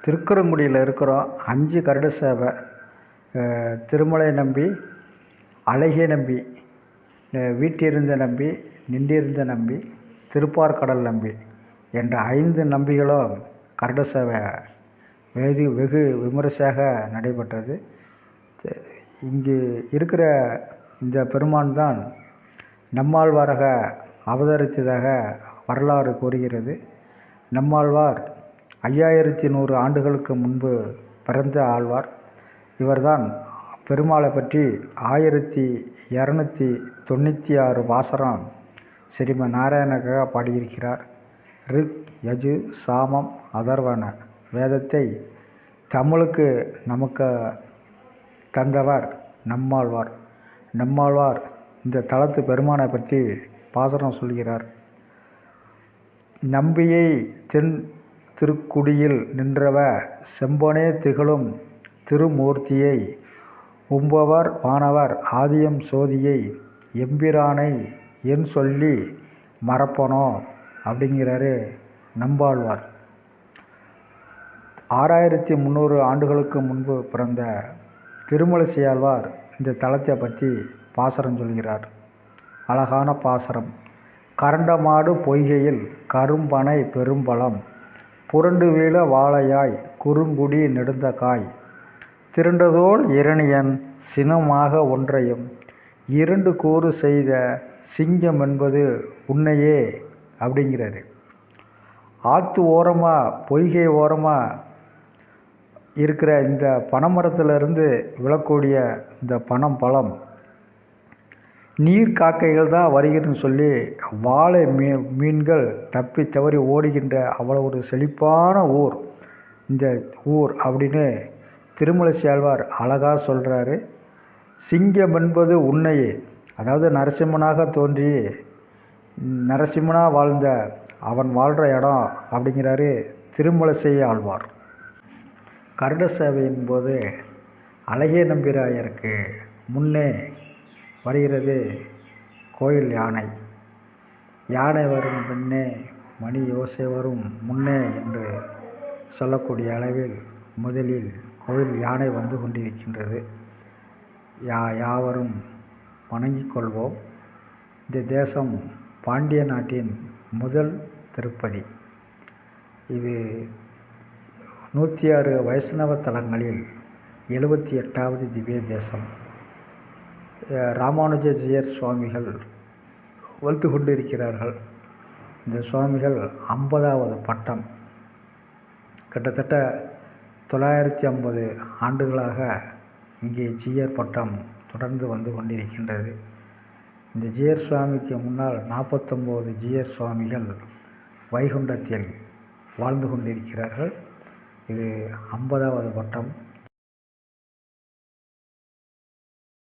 திருக்குறங்குடியில் இருக்கிறோம். 5 கருட சேவை. திருமலை நம்பி, அழகிய நம்பி, வீட்டிருந்த நம்பி, நின்றிருந்த நம்பி, திருப்பார்கடல் நம்பி என்ற 5 நம்பிகளும் கருட சேவை வெகு விமரிசையாக நடைபெற்றது. இங்கு இருக்கிற இந்த பெருமான் தான் நம்மாழ்வாராக அவதரித்ததாக வரலாறு கூறுகிறது. நம்மாழ்வார் 5100 ஆண்டுகளுக்கு முன்பு பிறந்த ஆழ்வார். இவர்தான் பெருமாளை பற்றி 1296 பாசுரம் ஸ்ரீமன் நாராயணனுக்காக பாடியிருக்கிறார். ரிக், யஜு, சாமம், அதர்வண வேதத்தை தமிழுக்கு நமக்கு தந்தவர் நம்மாழ்வார். நம்மாழ்வார் இந்த தலத்து பெருமானை பற்றி பாசுரம் சொல்கிறார். நம்பியை தென் திருக்குடியில் நின்றவ செம்பொனே திகழும் திருமூர்த்தியை உம்பவர் வானவர் ஆதியம் சோதியை எம்பிரானை என் சொல்லி மறப்பனோ அப்படிங்கிறாரு நம்பாழ்வார். 6300 ஆண்டுகளுக்கு முன்பு பிறந்த திருமழிசையாழ்வார் இந்த தலத்தை பற்றி பாசுரம் சொல்கிறார். அழகான பாசுரம். கரண்டமாடு பொய்கையில் கரும்பனை பெரும்பழம் புரண்டு வீழ வாழையாய் குறுங்குடி நெடுந்த காய் திரண்டதோள் இரணியன் சினமாக ஒன்றையும் 2 கூறு செய்த சிங்கம் என்பது உன்னையே அப்படிங்கிறாரு. ஆற்று ஓரமாக பொய்கை ஓரமாக இருக்கிற இந்த பனைமரத்திலிருந்து விழக்கூடிய இந்த பனம் நீர் காக்கைகள் தான் வருகிறதுன்னு சொல்லி வாழை மீன்கள் தப்பி தவறி ஓடுகின்ற அவ்வளோ ஒரு செழிப்பான ஊர் இந்த ஊர் அப்படின்னு திருமழிசையாழ்வார் அழகாக சொல்கிறாரு. சிங்கம் என்பது உன்னையே, அதாவது நரசிம்மனாக தோன்றி நரசிம்மனாக வாழ்ந்த அவன் வாழ்கிற இடம் அப்படிங்கிறாரு திருமழிசையாழ்வார். கருட சேவையின் போது அழகிய நம்பிராயருக்கு முன்னே வருகிறது கோயில் யானை. யானை வரும் பின்னே மணி யோசை வரும் முன்னே என்று சொல்லக்கூடிய அளவில் முதலில் கோயில் யானை வந்து கொண்டிருக்கின்றது. யாவரும் வணங்கிக் கொள்வோம். இந்த தேசம் பாண்டிய நாட்டின் முதல் திருப்பதி. இது 106 வைஷ்ணவ தலங்களில் 78வது திவ்ய தேசம். ராமானுஜர் சுவாமிகள் வளர்த்து கொண்டிருக்கிறார்கள். இந்த சுவாமிகள் 50வது பட்டம். கிட்டத்தட்ட 950 ஆண்டுகளாக இங்கே ஜீயர் பட்டம் தொடர்ந்து வந்து கொண்டிருக்கின்றது. இந்த ஜீயர் சுவாமிக்கு முன்னால் 49 ஜீயர் சுவாமிகள் வைகுண்டத்தில் வாழ்ந்து கொண்டிருக்கிறார்கள். இது 50வது பட்டம்.